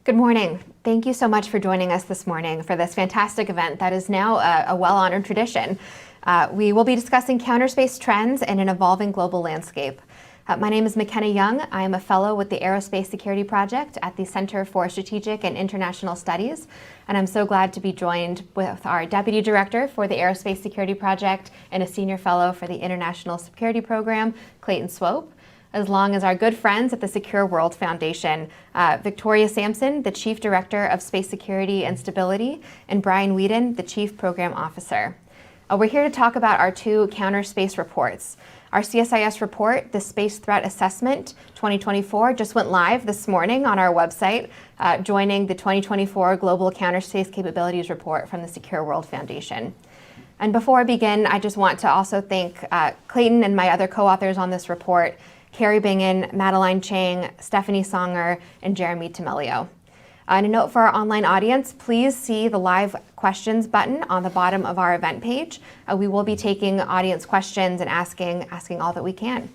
Good morning. Thank you so much for joining us this morning for this fantastic event that is now a well-honored tradition. We will be discussing Counterspace trends in an evolving global landscape. My name is McKenna Young. I am a fellow with the Aerospace Security Project at the Center for Strategic and International Studies, and I'm so glad to be joined with our Deputy Director for the Aerospace Security Project and a Senior Fellow for the International Security Program, Clayton Swope, as long as our good friends at the Secure World Foundation, Victoria Sampson, the Chief Director of Space Security and Stability, and Brian Whedon, the Chief Program Officer. We're here to talk about our two Counterspace reports. Our CSIS report, the Space Threat Assessment 2024, just went live this morning on our website, joining the 2024 Global Counterspace Capabilities Report from the Secure World Foundation. And before I begin, I just want to also thank Clayton and my other co-authors on this report, Carrie Bingen, Madeline Chang, Stephanie Songer, and Jeremy Tamelio. And a note for our online audience, please see the live questions button on the bottom of our event page. We will be taking audience questions and asking all that we can.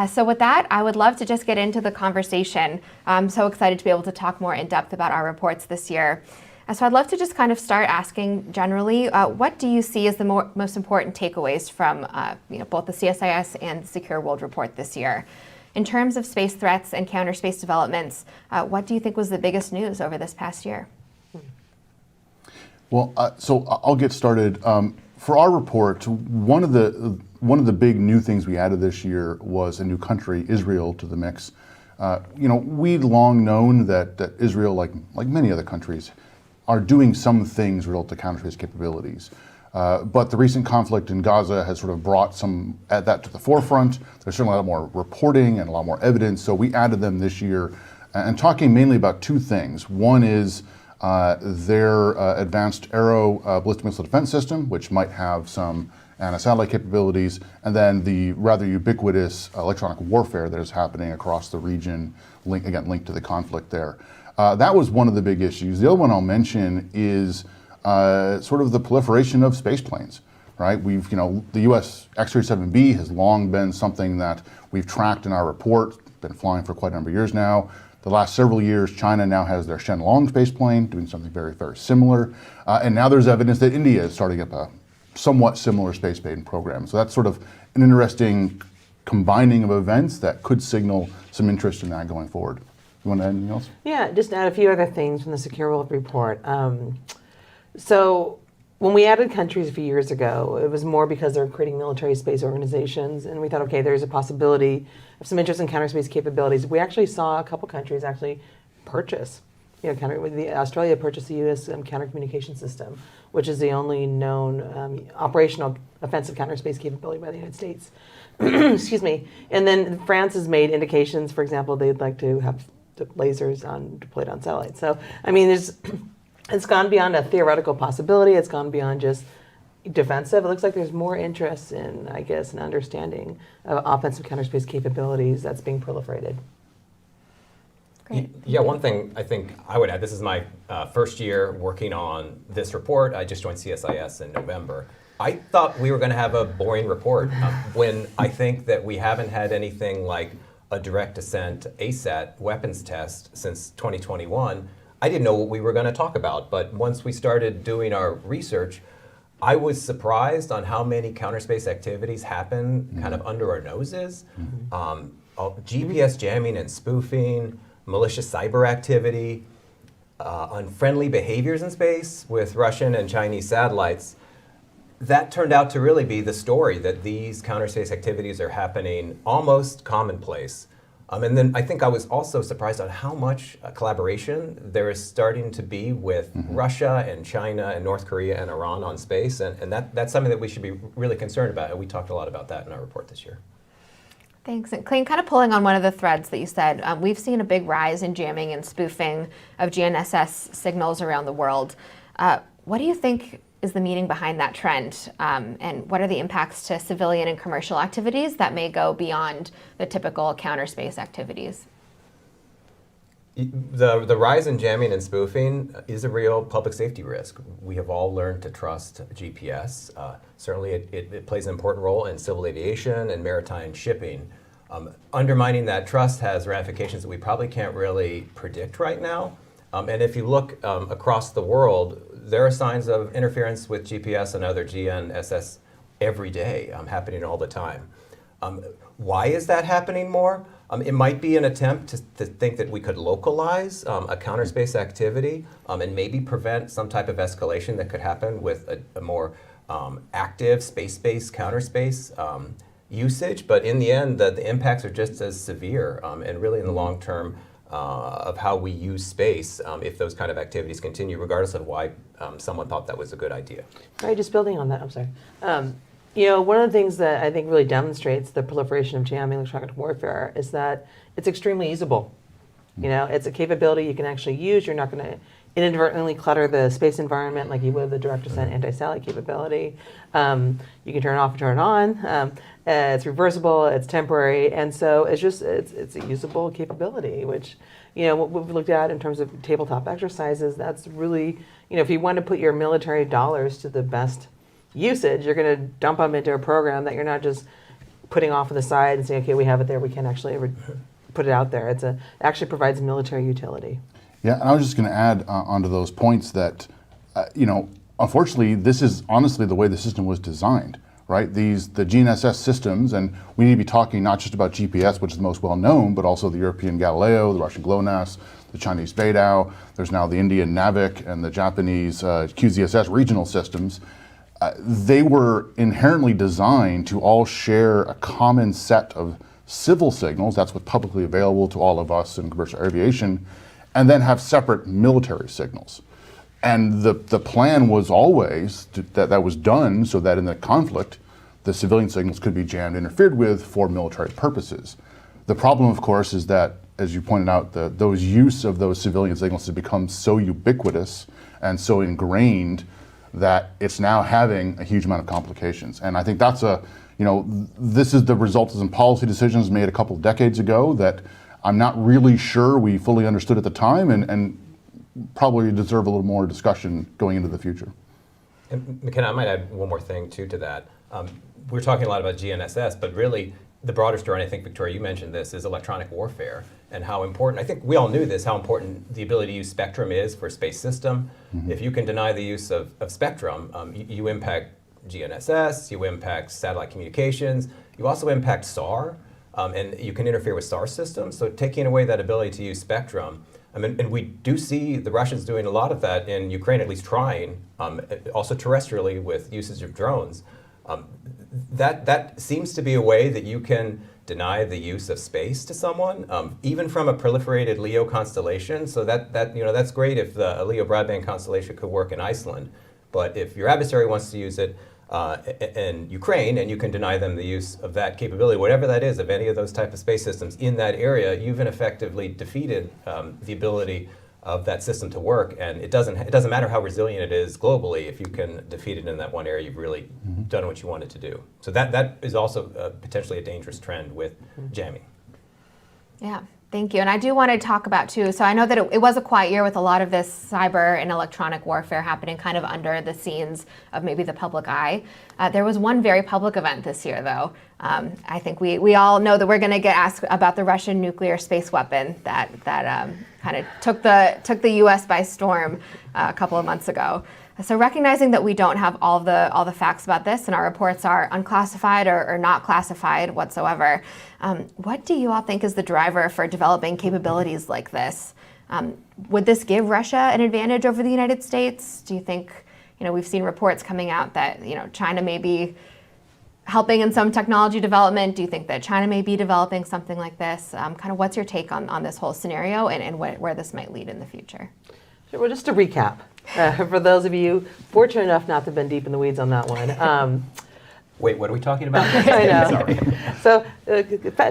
So with that, I would love to just get into the conversation. I'm so excited to be able to talk more in depth about our reports this year. So I'd love to just kind of start asking generally, what do you see as the most important takeaways from both the CSIS and the Secure World Report this year? In terms of space threats and counterspace developments, what do you think was the biggest news over this past year? Well, so I'll get started. For our report, one of the big new things we added this year was a new country, Israel, to the mix. We'd long known that Israel, like many other countries, are doing some things related to counterspace capabilities. But the recent conflict in Gaza has sort of brought that to the forefront. There's certainly a lot more reporting and a lot more evidence, so we added them this year, and talking mainly about two things. One is their advanced Aero ballistic missile defense system, which might have some anti-satellite capabilities, and then the rather ubiquitous electronic warfare that is happening across the region, linked to the conflict there. That was one of the big issues. The other one I'll mention is sort of the proliferation of space planes, right? The U.S. X-37B has long been something that we've tracked in our report, been flying for quite a number of years now. The last several years, China now has their Shenlong space plane, doing something very, very similar. And now there's evidence that India is starting up a somewhat similar space plane program. So that's sort of an interesting combining of events that could signal some interest in that going forward. You want to add anything else? Yeah, just add a few other things from the Secure World Report. So when we added countries a few years ago, it was more because they're creating military space organizations, and we thought, okay, there's a possibility of some interest in counterspace capabilities. We actually saw a couple countries actually purchase, Australia purchased the U.S. counter-communication system, which is the only known operational offensive counterspace capability by the United States. Excuse me. And then France has made indications, for example, they'd like to have lasers deployed on satellites. So, it's gone beyond a theoretical possibility. It's gone beyond just defensive. It looks like there's more interest in, an understanding of offensive counterspace capabilities that's being proliferated. Great. Yeah, one thing I think I would add, this is my first year working on this report. I just joined CSIS in November. I thought we were going to have a boring report when I think that we haven't had anything like a direct ascent ASAT weapons test since 2021. I didn't know what we were going to talk about, but once we started doing our research, I was surprised on how many counterspace activities happen kind of under our noses. GPS jamming and spoofing, malicious cyber activity, unfriendly behaviors in space with Russian and Chinese satellites. That turned out to really be the story, that these counterspace activities are happening almost commonplace. And then I think I was also surprised on how much collaboration there is starting to be with Russia and China and North Korea and Iran on space. And that's something that we should be really concerned about. And we talked a lot about that in our report this year. Thanks. And Clayton, kind of pulling on one of the threads that you said, we've seen a big rise in jamming and spoofing of GNSS signals around the world. What do you think is the meaning behind that trend? And what are the impacts to civilian and commercial activities that may go beyond the typical counterspace activities? The rise in jamming and spoofing is a real public safety risk. We have all learned to trust GPS. Certainly it plays an important role in civil aviation and maritime shipping. Undermining that trust has ramifications that we probably can't really predict right now. And if you look across the world, there are signs of interference with GPS and other GNSS every day, happening all the time. Why is that happening more? It might be an attempt to think that we could localize a counterspace activity and maybe prevent some type of escalation that could happen with a more active space-based counterspace usage. But in the end, the impacts are just as severe, and really in the long term of how we use space if those kind of activities continue, regardless of why someone thought that was a good idea. Right, just building on that, I'm sorry. One of the things that I think really demonstrates the proliferation of jamming electronic warfare is that it's extremely usable. It's a capability you can actually use. You're not going to inadvertently clutter the space environment like you would the direct descent anti-satellite capability. You can turn it off and turn it on. It's reversible, it's temporary, and so it's a usable capability, which, what we've looked at in terms of tabletop exercises, that's really, if you want to put your military dollars to the best usage, you're going to dump them into a program that you're not just putting off on the side and saying, okay, we have it there, we can't actually ever put it out there. It actually provides military utility. Yeah, and I was just going to add onto those points that, unfortunately, this is honestly the way the system was designed, right? The GNSS systems, and we need to be talking not just about GPS, which is the most well-known, but also the European Galileo, the Russian GLONASS, the Chinese Beidou. There's now the Indian NAVIC and the Japanese QZSS regional systems. They were inherently designed to all share a common set of civil signals. That's what's publicly available to all of us in commercial aviation, and then have separate military signals. And the plan was always that was done so that in the conflict, the civilian signals could be jammed, interfered with for military purposes. The problem, of course, is that, as you pointed out, those use of those civilian signals has become so ubiquitous and so ingrained that it's now having a huge amount of complications. And I think that's this is the result of some policy decisions made a couple of decades ago that I'm not really sure we fully understood at the time, and probably deserve a little more discussion going into the future. And McKenna, I might add one more thing too to that. We're talking a lot about GNSS, but really the broader story, and I think, Victoria, you mentioned this, is electronic warfare and how important, I think we all knew this, how important the ability to use spectrum is for a space system. Mm-hmm. If you can deny the use of spectrum, you impact GNSS, you impact satellite communications, you also impact SAR, and you can interfere with SAR systems. So taking away that ability to use spectrum, and we do see the Russians doing a lot of that in Ukraine, at least trying, also terrestrially with usage of drones. That seems to be a way that you can deny the use of space to someone, even from a proliferated LEO constellation. So that's great if a LEO broadband constellation could work in Iceland. But if your adversary wants to use it in Ukraine, and you can deny them the use of that capability, whatever that is, of any of those type of space systems in that area, you've effectively defeated the ability of that system to work. And it doesn't matter how resilient it is globally. If you can defeat it in that one area, you've really done what you wanted to do. So that is also potentially a dangerous trend with jamming. Yeah. Thank you. And I do want to talk about, too, so I know that it was a quiet year with a lot of this cyber and electronic warfare happening kind of under the scenes of maybe the public eye. There was one very public event this year, though. I think we all know that we're going to get asked about the Russian nuclear space weapon that kind of took the U.S. by storm a couple of months ago. So recognizing that we don't have all the facts about this, and our reports are unclassified or not classified whatsoever, what do you all think is the driver for developing capabilities like this? Would this give Russia an advantage over the United States? Do you think, we've seen reports coming out that, China may be helping in some technology development? Do you think that China may be developing something like this? Kind of what's your take on this whole scenario and where this might lead in the future? Sure, well, just to recap, for those of you fortunate enough not to have been deep in the weeds on that one. Wait, what are we talking about? I know. Sorry. So,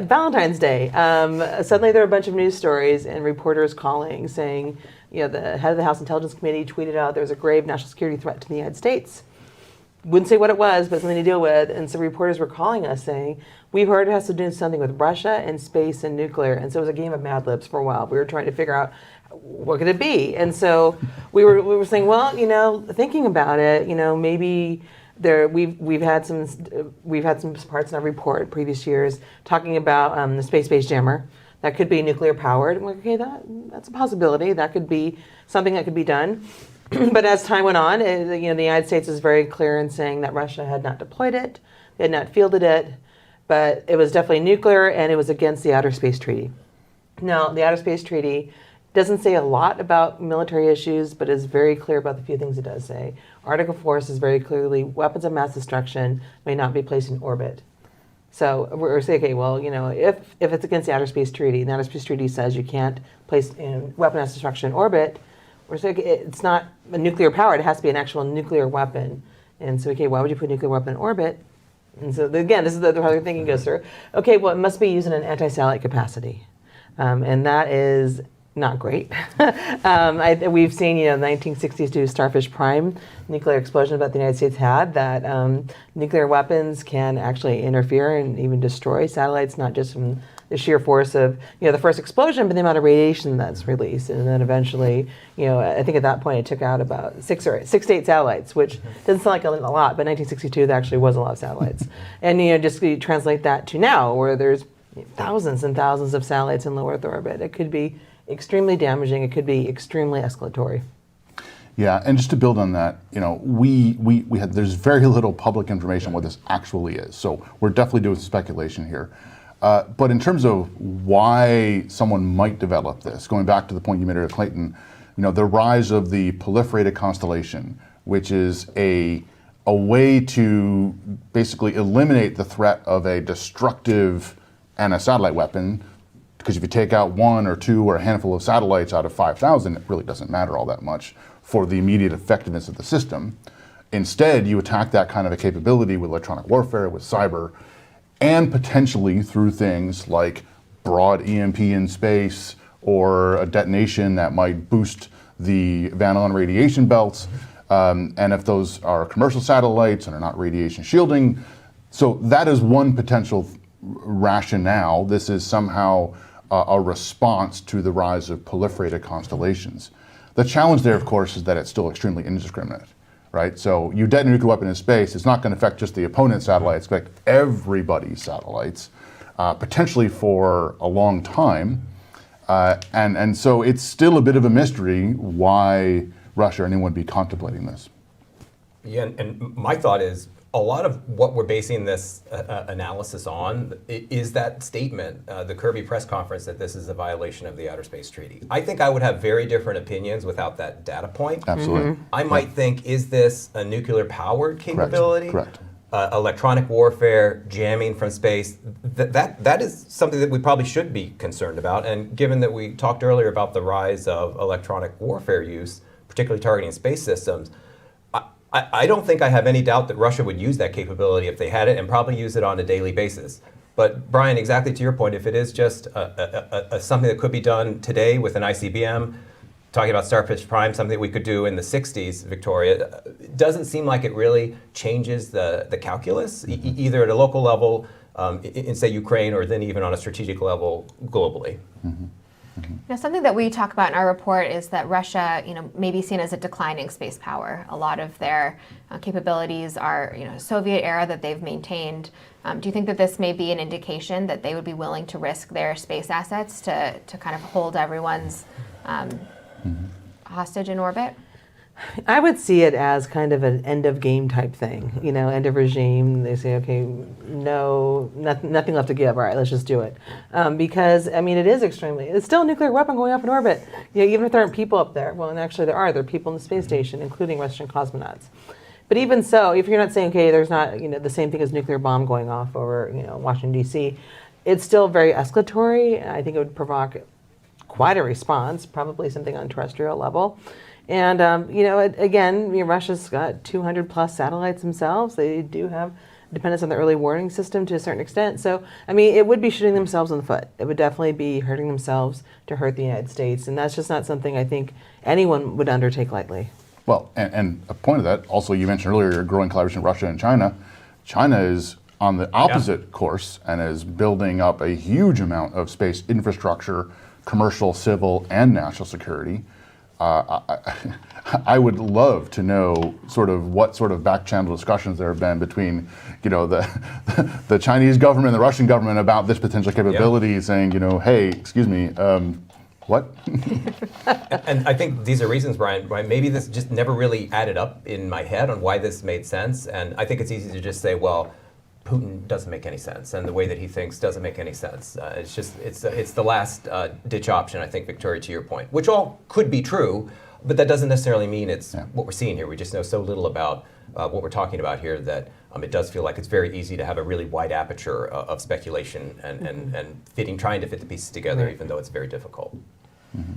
Valentine's Day, suddenly there are a bunch of news stories and reporters calling saying, the head of the House Intelligence Committee tweeted out there was a grave national security threat to the United States. Wouldn't say what it was, but something to deal with. And so reporters were calling us saying, we've heard it has to do something with Russia and space and nuclear. And so it was a game of Mad Libs for a while. We were trying to figure out what could it be. And so we were saying, well, thinking about it, maybe we've had some parts in our report previous years talking about the space-based jammer, That could be nuclear powered. I'm like, okay, that's a possibility. That could be something that could be done. But as time went on, the United States was very clear in saying that Russia had not deployed it, they had not fielded it, but it was definitely nuclear, and it was against the Outer Space Treaty. Now, the Outer Space Treaty doesn't say a lot about military issues, but is very clear about the few things it does say. Article 4 says very clearly, weapons of mass destruction may not be placed in orbit. So we're saying, okay, well, if it's against the Outer Space Treaty, and the Outer Space Treaty says you can't place weapon of mass destruction in orbit, we're saying it's not a nuclear power, it has to be an actual nuclear weapon. And so, okay, why would you put a nuclear weapon in orbit? And so, again, this is how the thinking goes through. Okay, well, it must be used in an anti-satellite capacity. And that is not great. We've seen, 1962 Starfish Prime nuclear explosion that the United States had, that nuclear weapons can actually interfere and even destroy satellites, not just from the sheer force of, the first explosion, but the amount of radiation that's released. And then eventually, I think at that point it took out about 6 to 8 satellites, which doesn't sound like a lot, but 1962 there actually was a lot of satellites. And, just translate that to now, where there's thousands and thousands of satellites in low Earth orbit. It could be extremely damaging. It could be extremely escalatory. Yeah, and just to build on that, we had there's very little public information on what this actually is. So we're definitely doing some speculation here. But in terms of why someone might develop this, going back to the point you made earlier, Clayton, the rise of the proliferated constellation, which is a way to basically eliminate the threat of a destructive anti-satellite weapon. Because if you take out 1 or 2 or a handful of satellites out of 5,000, it really doesn't matter all that much for the immediate effectiveness of the system. Instead, you attack that kind of a capability with electronic warfare, with cyber, and potentially through things like broad EMP in space or a detonation that might boost the Van Allen radiation belts. And if those are commercial satellites and are not radiation shielding, so that is one potential rationale. This is somehow a response to the rise of proliferated constellations. The challenge there, of course, is that it's still extremely indiscriminate, right? So you detonate a nuclear weapon in space, it's not going to affect just the opponent's satellites, it's going to affect everybody's satellites, potentially for a long time. And so it's still a bit of a mystery why Russia or anyone would be contemplating this. Yeah, and my thought is, a lot of what we're basing this analysis on is that statement, the Kirby press conference, that this is a violation of the Outer Space Treaty. I think I would have very different opinions without that data point. Absolutely. I might think, is this a nuclear-powered capability? Correct. Electronic warfare, jamming from space, that is something that we probably should be concerned about. And given that we talked earlier about the rise of electronic warfare use, particularly targeting space systems, I don't think I have any doubt that Russia would use that capability if they had it, and probably use it on a daily basis. But Brian, exactly to your point, if it is just something that could be done today with an ICBM, talking about Starfish Prime, something that we could do in the 60s, Victoria, it doesn't seem like it really changes the calculus, either at a local level in, say, Ukraine, or then even on a strategic level globally. Mm-hmm. Now, something that we talk about in our report is that Russia, may be seen as a declining space power. A lot of their capabilities are, Soviet era that they've maintained. Do you think that this may be an indication that they would be willing to risk their space assets to kind of hold everyone's hostage in orbit? I would see it as kind of an end of game type thing, end of regime. They say, okay, no, nothing left to give. All right, let's just do it. Because, it is it's still a nuclear weapon going up in orbit. Even if there aren't people up there. Well, and actually there are people in the space station, including Russian cosmonauts. But even so, if you're not saying, okay, there's not, the same thing as nuclear bomb going off over, Washington, D.C., it's still very escalatory. I think it would provoke quite a response, probably something on terrestrial level. And, again, Russia's got 200 plus satellites themselves. They do have dependence on the early warning system to a certain extent. So, it would be shooting themselves in the foot. It would definitely be hurting themselves to hurt the United States. And that's just not something I think anyone would undertake lightly. Well, and a point of that, also you mentioned earlier, growing collaboration with Russia and China. China is on the opposite course and is building up a huge amount of space infrastructure, commercial, civil, and national security. I would love to know sort of what sort of back channel discussions there have been between, the Chinese government and the Russian government about this potential capability, saying, hey, excuse me, what? And I think these are reasons, Brian, why maybe this just never really added up in my head on why this made sense. And I think it's easy to just say, well, Putin doesn't make any sense, and the way that he thinks doesn't make any sense. It's the last ditch option, I think, Victoria, to your point, which all could be true, but that doesn't necessarily mean it's what we're seeing here. We just know so little about what we're talking about here that it does feel like it's very easy to have a really wide aperture of speculation and trying to fit the pieces together, even though it's very difficult. Mm-hmm.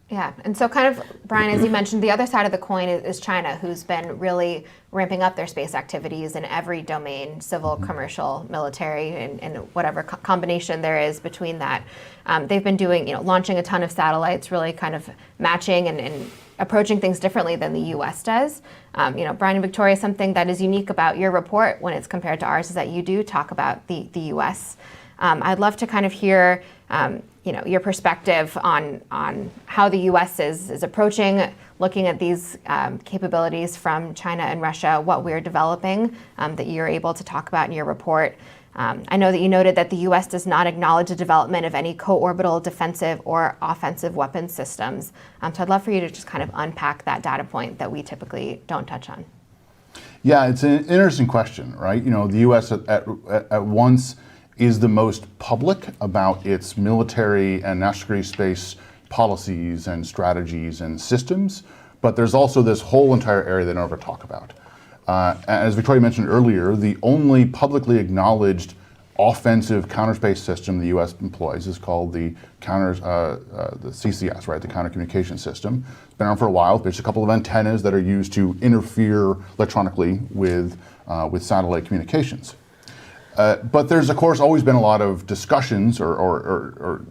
Yeah, and so kind of, Brian, as you mentioned, the other side of the coin is China, who's been really ramping up their space activities in every domain, civil, commercial, military, and whatever combination there is between that. They've been doing, launching a ton of satellites, really kind of matching and approaching things differently than the U.S. does. Brian and Victoria, something that is unique about your report when it's compared to ours is that you do talk about the U.S. I'd love to kind of hear your perspective on how the U.S. is approaching looking at these capabilities from China and Russia, what we're developing that you're able to talk about in your report. I know that you noted that the U.S. does not acknowledge the development of any co-orbital defensive or offensive weapons systems. So I'd love for you to just kind of unpack that data point that we typically don't touch on. Yeah, it's an interesting question, right? The U.S. at once is the most public about its military and national security space policies and strategies and systems, but there's also this whole entire area they don't ever talk about. As Victoria mentioned earlier, the only publicly acknowledged offensive counterspace system the U.S. employs is called the CSIS, right? The counter communication system. It's been around for a while. There's a couple of antennas that are used to interfere electronically with satellite communications. But there's, of course, always been a lot of discussions or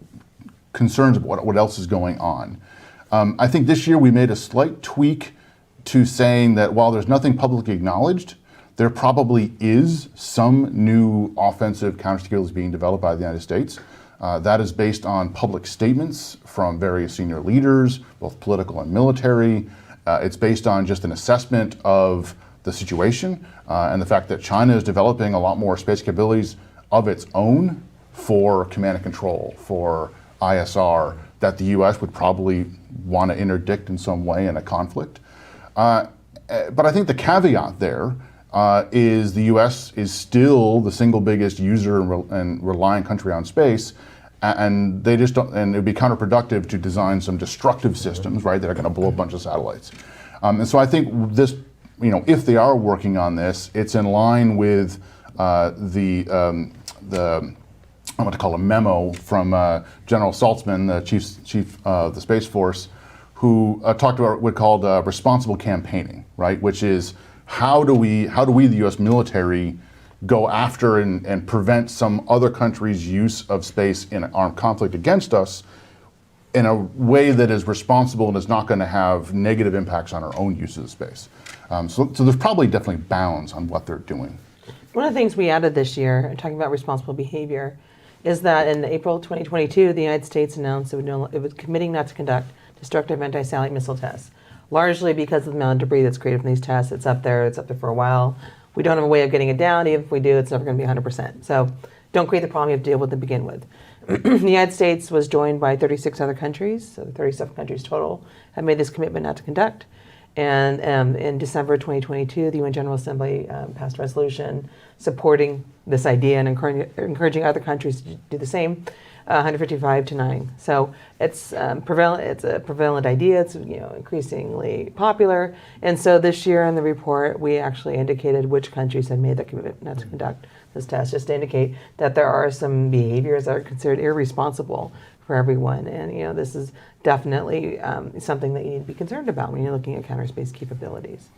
concerns about what else is going on. I think this year we made a slight tweak to saying that while there's nothing publicly acknowledged, there probably is some new offensive counterskills being developed by the United States. That is based on public statements from various senior leaders, both political and military. It's based on just an assessment of the situation and the fact that China is developing a lot more space capabilities of its own for command and control, for ISR, that the U.S. would probably want to interdict in some way in a conflict. But I think the caveat there is the U.S. is still the single biggest user and reliant country on space, and they just don't, and it would be counterproductive to design some destructive systems, right, that are going to blow a bunch of satellites. And so I think this, if they are working on this, it's in line with the I want to call a memo from General Saltzman, the chief of the Space Force, who talked about what's called responsible campaigning, right? Which is how do we, the U.S. military, go after and prevent some other country's use of space in an armed conflict against us in a way that is responsible and is not going to have negative impacts on our own use of the space. So there's probably definitely bounds on what they're doing. One of the things we added this year, talking about responsible behavior, is that in April 2022, the United States announced it was committing not to conduct destructive anti-satellite missile tests, largely because of the amount of debris that's created from these tests. It's up there for a while. We don't have a way of getting it down. Even if we do, it's never going to be 100%. So don't create the problem, you have to deal with it to begin with. The United States was joined by 36 other countries, so 37 countries total, have made this commitment not to conduct. And in December 2022, the UN General Assembly passed a resolution supporting this idea and encouraging other countries to do the same, 155-9. So it's prevalent. It's a prevalent idea. It's increasingly popular. And so this year in the report, we actually indicated which countries had made that commitment not to conduct this test, just to indicate that there are some behaviors that are considered irresponsible for everyone. And this is definitely something that you need to be concerned about when you're looking at counterspace capabilities.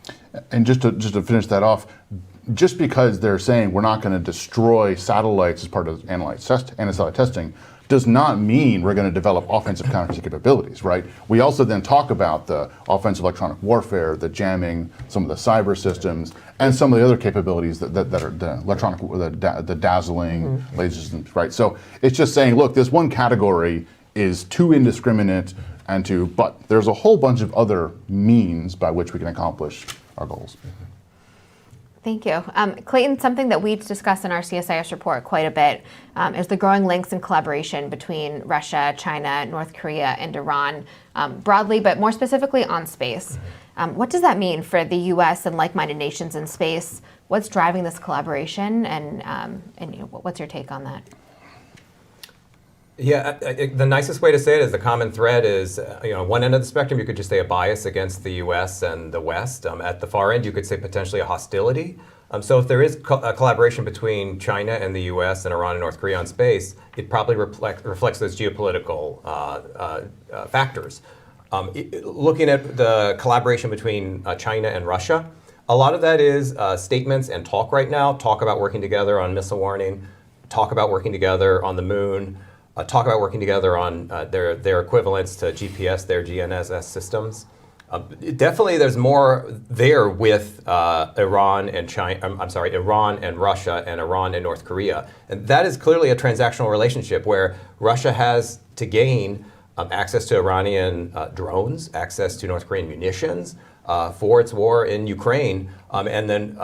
And just to finish that off, just because they're saying we're not going to destroy satellites as part of anti-satellite testing does not mean we're going to develop offensive counterspace capabilities, right? We also then talk about the offensive electronic warfare, the jamming, some of the cyber systems, and some of the other capabilities that are the electronic, the dazzling laser systems, right? So it's just saying, look, this one category is too indiscriminate but there's a whole bunch of other means by which we can accomplish our goals. Thank you. Clayton, something that we discussed in our CSIS report quite a bit is the growing links and collaboration between Russia, China, North Korea, and Iran broadly, but more specifically on space. What does that mean for the U.S. and like-minded nations in space? What's driving this collaboration, and what's your take on that? Yeah, the nicest way to say it is the common thread is, one end of the spectrum, you could just say a bias against the U.S. and the West. At the far end, you could say potentially a hostility. So if there is a collaboration between China and the U.S. and Iran and North Korea on space, it probably reflects those geopolitical factors. Looking at the collaboration between China and Russia, a lot of that is statements and talk right now. Talk about working together on missile warning, talk about working together on the moon, talk about working together on their equivalents to GPS, their GNSS systems. Definitely, there's more there with Iran and Iran and Russia and Iran and North Korea, and that is clearly a transactional relationship where Russia has to gain access to Iranian drones, access to North Korean munitions for its war in Ukraine, and then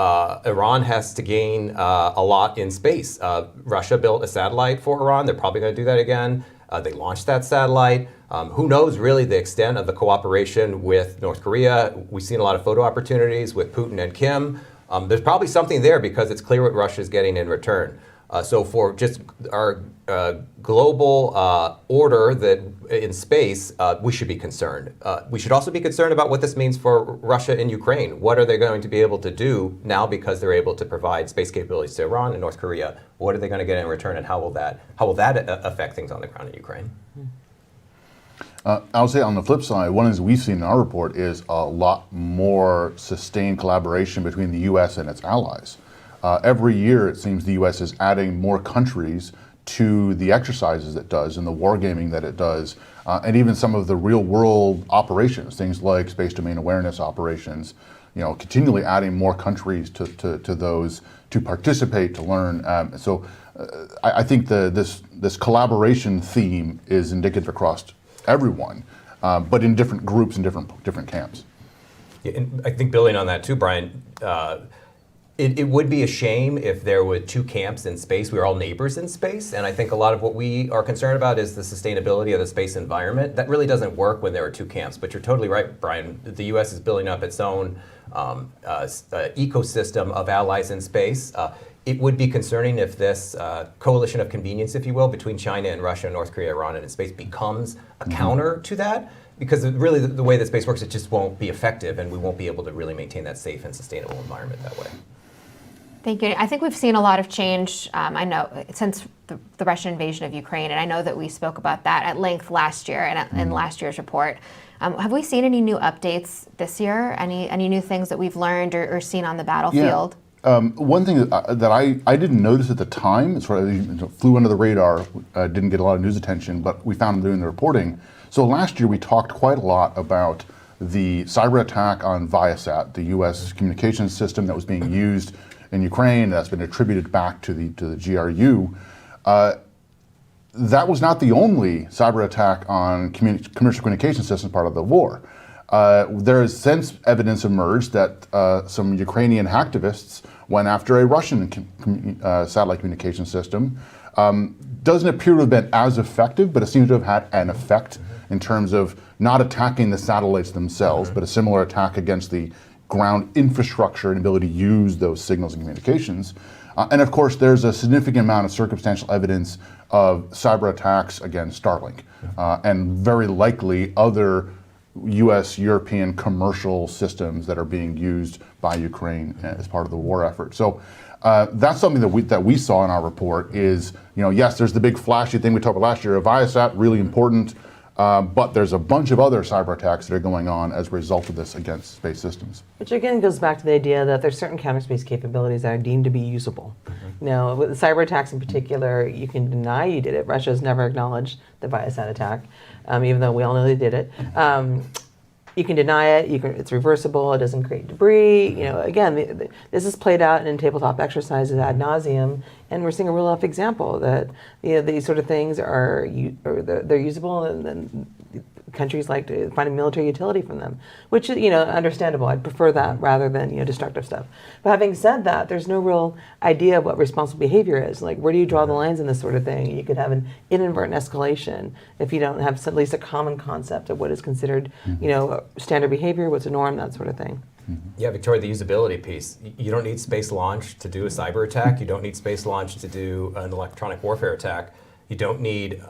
Iran has to gain a lot in space. Russia built a satellite for Iran. They're probably going to do that again. They launched that satellite. Who knows really the extent of the cooperation with North Korea? We've seen a lot of photo opportunities with Putin and Kim. There's probably something there because it's clear what Russia is getting in return. So for just our global order that in space, we should be concerned. We should also be concerned about what this means for Russia and Ukraine. What are they going to be able to do now because they're able to provide space capabilities to Iran and North Korea? What are they going to get in return, and how will that affect things on the ground in Ukraine? I would say on the flip side, one of the things we've seen in our report is a lot more sustained collaboration between the U.S. and its allies. Every year, it seems the U.S. is adding more countries to the exercises it does and the wargaming that it does, and even some of the real-world operations, things like space domain awareness operations. Continually adding more countries to those to participate, to learn. I think this collaboration theme is indicative across everyone, but in different groups and different camps. Yeah, and I think building on that too, Brian. It would be a shame if there were two camps in space. We are all neighbors in space, and I think a lot of what we are concerned about is the sustainability of the space environment. That really doesn't work when there are two camps, but you're totally right, Brian. The U.S. is building up its own ecosystem of allies in space. It would be concerning if this coalition of convenience, if you will, between China and Russia, North Korea, Iran, and in space becomes a counter to that. Because really the way that space works, it just won't be effective, and we won't be able to really maintain that safe and sustainable environment that way. Thank you. I think we've seen a lot of change, I know, since the Russian invasion of Ukraine, and I know that we spoke about that at length last year and in last year's report. Have we seen any new updates this year? Any new things that we've learned or seen on the battlefield? Yeah. One thing that I didn't notice at the time, it sort of flew under the radar, didn't get a lot of news attention, but we found doing the reporting. So last year we talked quite a lot about the cyber attack on Viasat, the U.S. communications system that was being used in Ukraine, that's been attributed back to the GRU. That was not the only cyber attack on commercial communication systems part of the war. There has since evidence emerged that some Ukrainian hacktivists went after a Russian satellite communication system. Doesn't appear to have been as effective, but it seems to have had an effect in terms of not attacking the satellites themselves, but a similar attack against the ground infrastructure and ability to use those signals and communications. And of course, there's a significant amount of circumstantial evidence of cyber attacks against Starlink, and very likely other US, European commercial systems that are being used by Ukraine as part of the war effort. So that's something that we saw in our report is, yes, there's the big flashy thing we talked about last year of Viasat, really important, but there's a bunch of other cyber attacks that are going on as a result of this against space systems. Which again goes back to the idea that there's certain counterspace capabilities that are deemed to be usable. With the cyber attacks in particular, you can deny you did it. Russia has never acknowledged the Viasat attack, even though we all know they did it. You can deny it. It's reversible. It doesn't create debris. Again, this is played out in tabletop exercises ad nauseum, and we're seeing a real life example that these sort of things they're usable, and then countries like to find a military utility from them, which is, understandable. I'd prefer that rather than, destructive stuff. But having said that, there's no real idea of what responsible behavior is. Like, where do you draw the lines in this sort of thing? You could have an inadvertent escalation if you don't have at least a common concept of what is considered, standard behavior, what's a norm, that sort of thing. Yeah, Victoria, the usability piece. You don't need space launch to do a cyber attack. You don't need space launch to do an electronic warfare attack. You don't need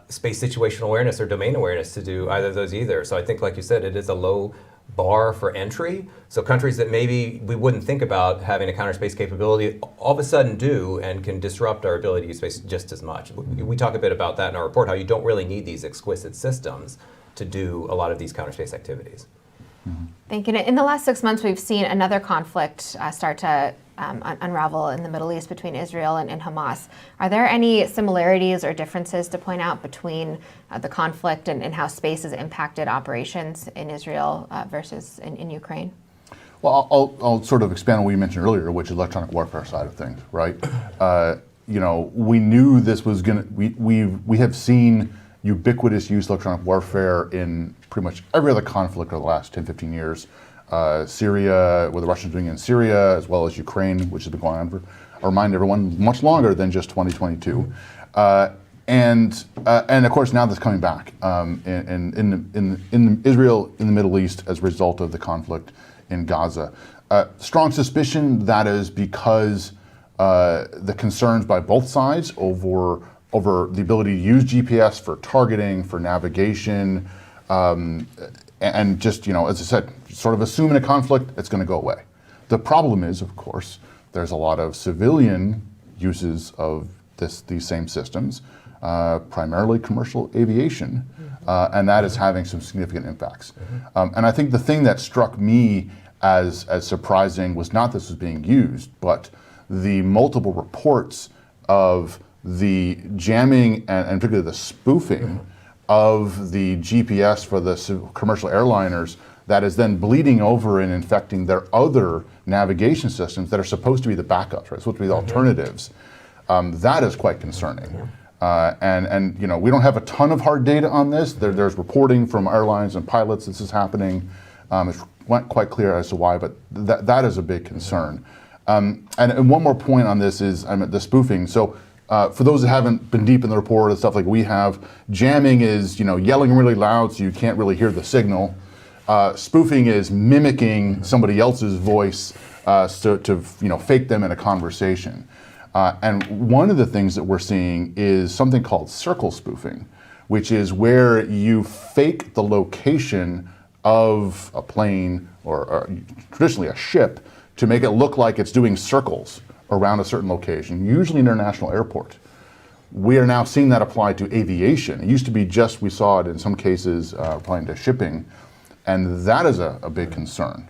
space situational awareness or domain awareness to do either of those either. So I think, like you said, it is a low bar for entry. So countries that maybe we wouldn't think about having a counter space capability all of a sudden do and can disrupt our ability to use space just as much. We talk a bit about that in our report, how you don't really need these exquisite systems to do a lot of these counter space activities. Thank you. In the last 6 months, we've seen another conflict start to unravel in the Middle East between Israel and Hamas. Are there any similarities or differences to point out between the conflict and how space has impacted operations in Israel versus in Ukraine? Well, I'll sort of expand on what you mentioned earlier, which is electronic warfare side of things, right? We knew this was going to, we have seen ubiquitous use of electronic warfare in pretty much every other conflict over the last 10, 15 years. Syria, what the Russians are doing in Syria, as well as Ukraine, which has been going on for, I'll remind everyone, much longer than just 2022. And of course, now that's coming back in Israel, in the Middle East, as a result of the conflict in Gaza. Strong suspicion that is because the concerns by both sides over the ability to use GPS for targeting, for navigation, and just, as I said, sort of assuming a conflict, it's going to go away. The problem is, of course, there's a lot of civilian uses of these same systems, primarily commercial aviation, and that is having some significant impacts. And I think the thing that struck me as surprising was not this was being used, but the multiple reports of the jamming and particularly the spoofing of the GPS for the commercial airliners that is then bleeding over and infecting their other navigation systems that are supposed to be the backups, right? Supposed to be the alternatives. That is quite concerning. And we don't have a ton of hard data on this. There's reporting from airlines and pilots this is happening. It's not quite clear as to why, but that is a big concern. And one more point on this is the spoofing. So for those that haven't been deep in the report and stuff like we have, jamming is yelling really loud so you can't really hear the signal. Spoofing is mimicking somebody else's voice to fake them in a conversation. And one of the things that we're seeing is something called circle spoofing, which is where you fake the location of a plane or traditionally a ship to make it look like it's doing circles around a certain location, usually an international airport. We are now seeing that apply to aviation. It used to be just, we saw it in some cases applying to shipping, and that is a big concern.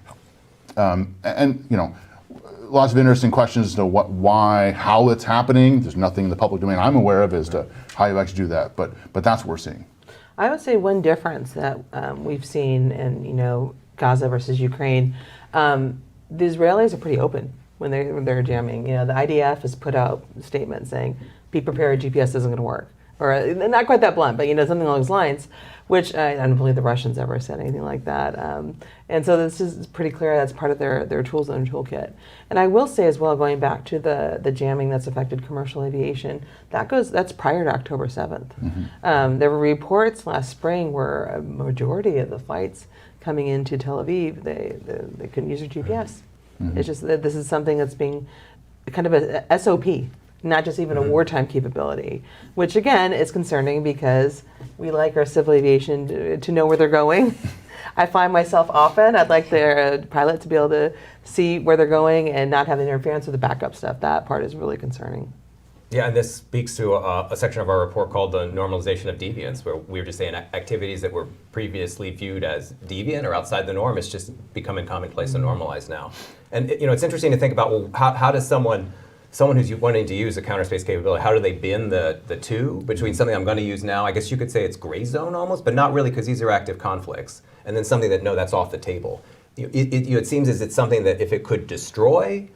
Lots of interesting questions as to why, how it's happening. There's nothing in the public domain I'm aware of as to how you actually do that, but that's what we're seeing. I would say one difference that we've seen in Gaza versus Ukraine, the Israelis are pretty open when they're jamming. The IDF has put out statements saying, "Be prepared, GPS isn't going to work," or not quite that blunt, but something along those lines. Which I don't believe the Russians ever said anything like that. And so this is pretty clear that's part of their tools in their toolkit. And I will say as well, going back to the jamming that's affected commercial aviation, that's prior to October 7th. There were reports last spring where a majority of the flights coming into Tel Aviv, they couldn't use their GPS. It's just that this is something that's being kind of a SOP. Not just even a wartime capability, which again is concerning because we like our civil aviation to know where they're going. I find myself often, I'd like their pilot to be able to see where they're going and not have interference with the backup stuff. That part is really concerning. Yeah, and this speaks to a section of our report called the normalization of deviance, where we were just saying activities that were previously viewed as deviant or outside the norm, it's just becoming commonplace and normalized now. And it's interesting to think about, well, how does someone who's wanting to use a counter space capability, how do they bin the two between something I'm going to use now? I guess you could say it's gray zone almost, but not really, because these are active conflicts. And then something that, no, that's off the table. It seems as it's something that if it could destroy,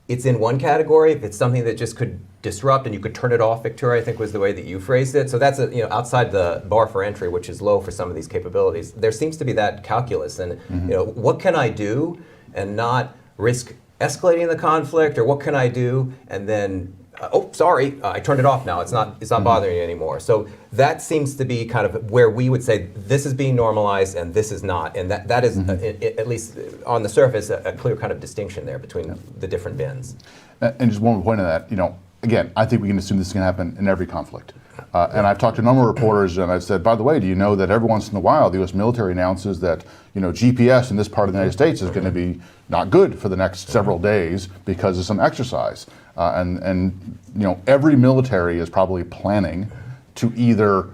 it's in one category. If it's something that just could disrupt and you could turn it off, Victoria, I think was the way that you phrased it. So that's outside the bar for entry, which is low for some of these capabilities. There seems to be that calculus, and what can I do and not risk escalating the conflict, or what can I do and then oh, sorry, I turned it off now. It's not bothering you anymore. So that seems to be kind of where we would say this is being normalized and this is not, and that is at least on the surface a clear kind of distinction there between the different bins. And just one more point on that, again, I think we can assume this is going to happen in every conflict. And I've talked to a number of reporters, and I've said, by the way, do you know that every once in a while the U.S. military announces that GPS in this part of the United States is going to be not good for the next several days because of some exercise. And every military is probably planning to either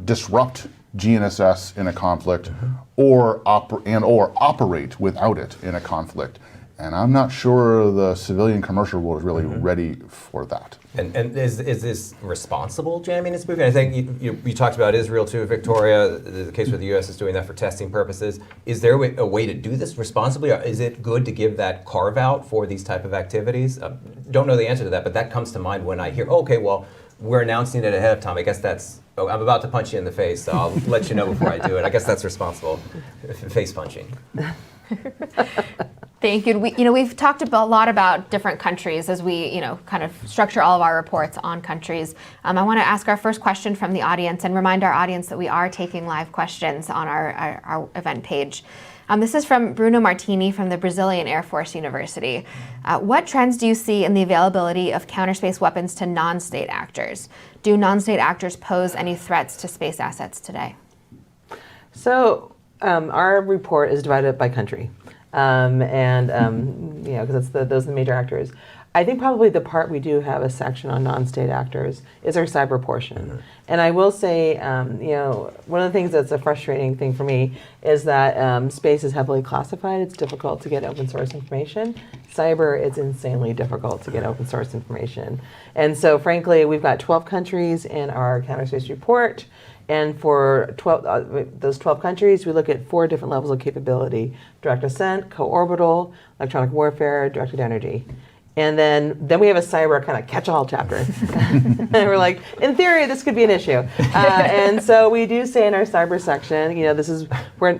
disrupt GNSS in a conflict or operate without it in a conflict. And I'm not sure the civilian commercial world is really ready for that. And is this responsible jamming and spoofing? I think you talked about Israel too, Victoria, the case where the U.S. is doing that for testing purposes. Is there a way to do this responsibly? Or is it good to give that carve out for these type of activities? Don't know the answer to that, but that comes to mind when I hear, okay, well, we're announcing it ahead of time. I guess that's, I'm about to punch you in the face, so I'll let you know before I do it. I guess that's responsible face punching. Thank you. We've talked a lot about different countries as we, kind of structure all of our reports on countries. I want to ask our first question from the audience and remind our audience that we are taking live questions on our event page. This is from Bruno Martini from the Brazilian Air Force University. What trends do you see in the availability of counterspace weapons to non-state actors? Do non-state actors pose any threats to space assets today? So our report is divided by country. Because those are the major actors. I think probably the part we do have a section on non-state actors is our cyber portion. And I will say, one of the things that's a frustrating thing for me is that space is heavily classified. It's difficult to get open source information. Cyber, it's insanely difficult to get open source information. And so frankly, we've got 12 countries in our Counterspace report. And for those 12 countries, we look at 4 different levels of capability: direct ascent, co-orbital, electronic warfare, directed energy. And then we have a cyber kind of catch-all chapter. And we're like, in theory, this could be an issue. And so we do say in our cyber section, this is where,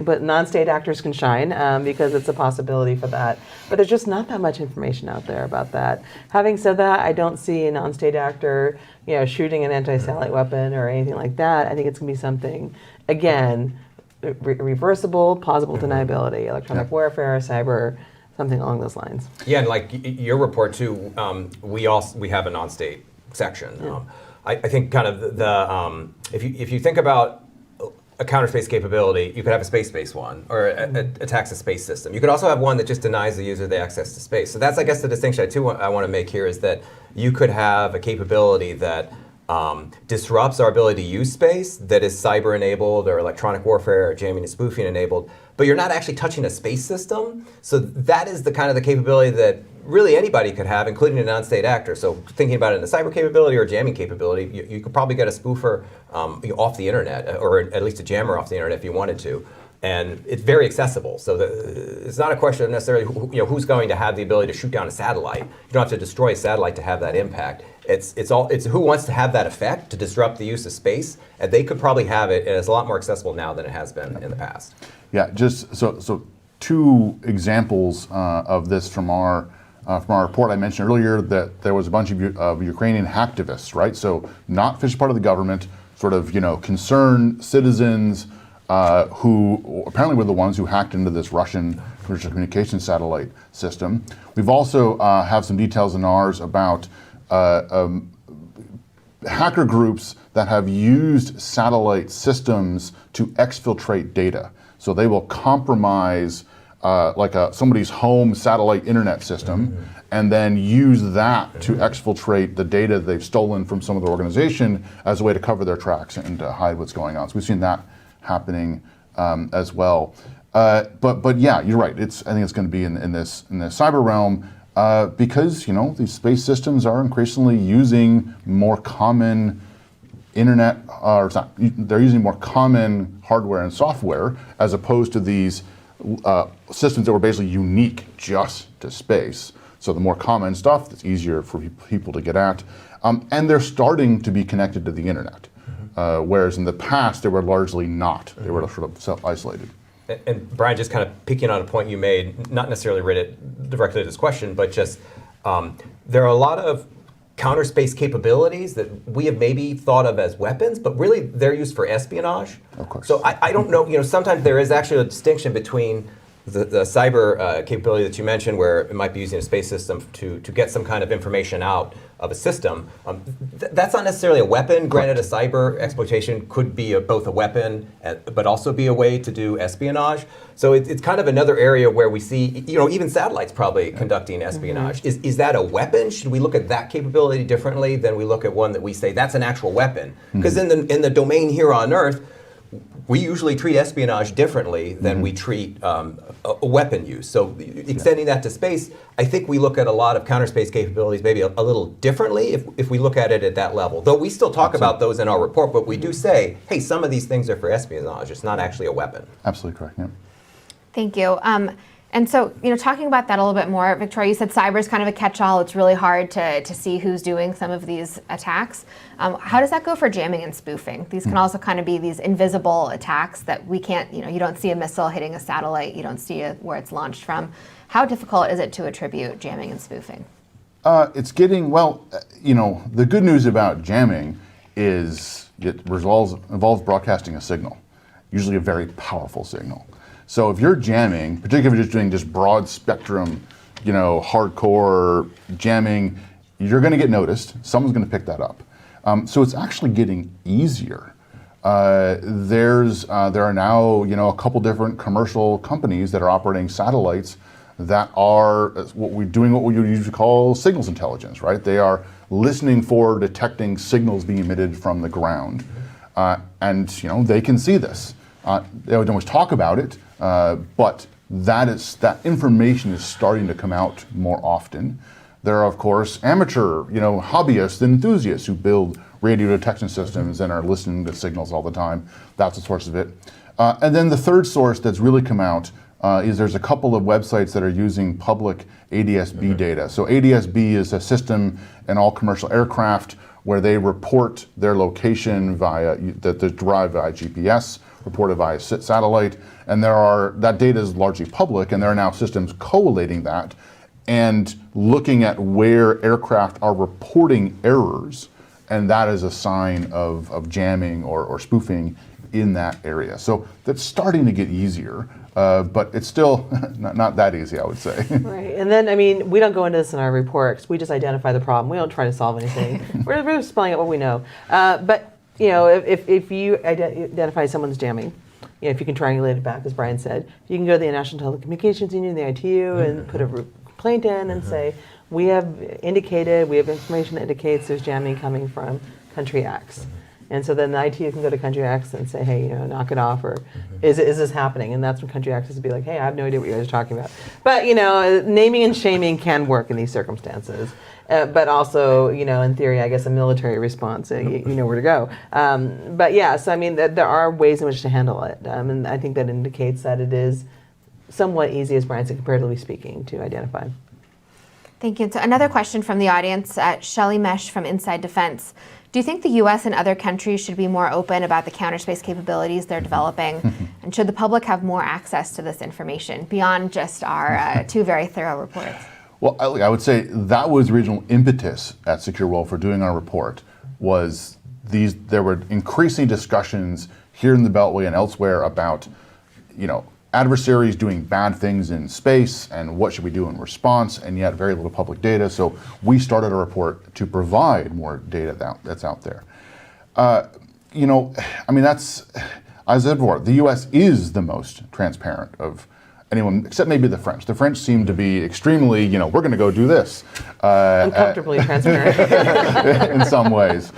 but non-state actors can shine because it's a possibility for that. But there's just not that much information out there about that. Having said that, I don't see a non-state actor, shooting an anti-satellite weapon or anything like that. I think it's going to be something, again, reversible, plausible deniability, electronic warfare, cyber, something along those lines. Yeah, and like your report too, we have a non-state section. Yeah. I think kind of if you think about a counter-space capability, you could have a space-based one, or attacks a space system. You could also have one that just denies the user the access to space. So that's, I guess, the distinction I want to make here is that you could have a capability that disrupts our ability to use space, that is cyber-enabled or electronic warfare or jamming and spoofing enabled, but you're not actually touching a space system. So that is the kind of the capability that really anybody could have, including a non-state actor. So thinking about it in a cyber capability or jamming capability, you could probably get a spoofer off the internet, or at least a jammer off the internet if you wanted to. And it's very accessible. So it's not a question of necessarily who's going to have the ability to shoot down a satellite. You don't have to destroy a satellite to have that impact. It's who wants to have that effect to disrupt the use of space, and they could probably have it, and it's a lot more accessible now than it has been in the past. Yeah, just so 2 examples of this from our report. I mentioned earlier that there was a bunch of Ukrainian hacktivists, right? So not officially part of the government, sort of concerned citizens who apparently were the ones who hacked into this Russian commercial communications satellite system. We've also have some details in ours about hacker groups that have used satellite systems to exfiltrate data. So they will compromise somebody's home satellite internet system and then use that to exfiltrate the data they've stolen from some other organization as a way to cover their tracks and to hide what's going on. So we've seen that happening as well. But yeah, you're right. I think it's going to be in this cyber realm because these space systems are increasingly using more common internet, they're using more common hardware and software as opposed to these systems that were basically unique just to space. So the more common stuff, it's easier for people to get at. And they're starting to be connected to the internet. Whereas in the past, they were largely not. They were sort of self-isolated. And Brian, just kind of picking on a point you made, not necessarily related directly to this question, but just there are a lot of Counterspace capabilities that we have maybe thought of as weapons, but really they're used for espionage. Of course. So I don't know, sometimes there is actually a distinction between the cyber capability that you mentioned, where it might be using a space system to get some kind of information out of a system. That's not necessarily a weapon. Granted, a cyber exploitation could be both a weapon, but also be a way to do espionage. So it's kind of another area where we see, even satellites probably conducting espionage. Is that a weapon? Should we look at that capability differently than we look at one that we say that's an actual weapon? Because in the domain here on Earth, we usually treat espionage differently than we treat a weapon use. So extending that to space, I think we look at a lot of Counterspace capabilities maybe a little differently if we look at it at that level. Though we still talk about those in our report, but we do say, hey, some of these things are for espionage. It's not actually a weapon. Absolutely correct, yeah. Thank you. And so, talking about that a little bit more, Victoria, you said cyber is kind of a catch-all. It's really hard to see who's doing some of these attacks. How does that go for jamming and spoofing? These can also kind of be these invisible attacks that we can't, you don't see a missile hitting a satellite, you don't see where it's launched from. How difficult is it to attribute jamming and spoofing? It's getting, the good news about jamming is it involves broadcasting a signal, usually a very powerful signal. So if you're jamming, particularly if you're just doing just broad spectrum, hardcore jamming, you're going to get noticed. Someone's going to pick that up. So it's actually getting easier. There are now, a couple different commercial companies that are operating satellites that are what we usually call signals intelligence, right? They are listening for detecting signals being emitted from the ground, and they can see this. They don't always talk about it, but that information is starting to come out more often. There are, of course, amateur, hobbyists and enthusiasts who build radio detection systems and are listening to signals all the time. That's the source of it. And then the third source that's really come out is there's a couple of websites that are using public ADS-B data. So ADS-B is a system in all commercial aircraft where they report their location that's derived via GPS, reported via satellite, and that data is largely public, and there are now systems collating that and looking at where aircraft are reporting errors, and that is a sign of jamming or spoofing in that area. So that's starting to get easier, but it's still not that easy, I would say. Right, and then, we don't go into this in our reports. We just identify the problem. We don't try to solve anything. We're just spelling out what we know. But if you identify someone's jamming, if you can triangulate it back, as Brian said, you can go to the National Telecommunications Union, the ITU, and put a complaint in and say, we have information that indicates there's jamming coming from country X. And so then the ITU can go to country X and say, hey, knock it off, or is this happening? And that's when country X is to be like, hey, I have no idea what you guys are talking about. But, naming and shaming can work in these circumstances. But also, in theory, I guess a military response, you know where to go. But yeah, so there are ways in which to handle it. And I think that indicates that it is somewhat easy, as Brian said, comparatively speaking, to identify. Thank you. So another question from the audience, Shelley Mesh from Inside Defense. Do you think the U.S. and other countries should be more open about the counterspace capabilities they're developing? And should the public have more access to this information beyond just our two very thorough reports? Well, I would say that was the original impetus at Secure World for doing our report, was there were increasing discussions here in the Beltway and elsewhere about, adversaries doing bad things in space and what should we do in response, and yet very little public data. So we started a report to provide more data that's out there. That's, as I said before, the US is the most transparent of anyone, except maybe the French. The French seem to be extremely, we're going to go do this. Uncomfortably transparent. In some ways.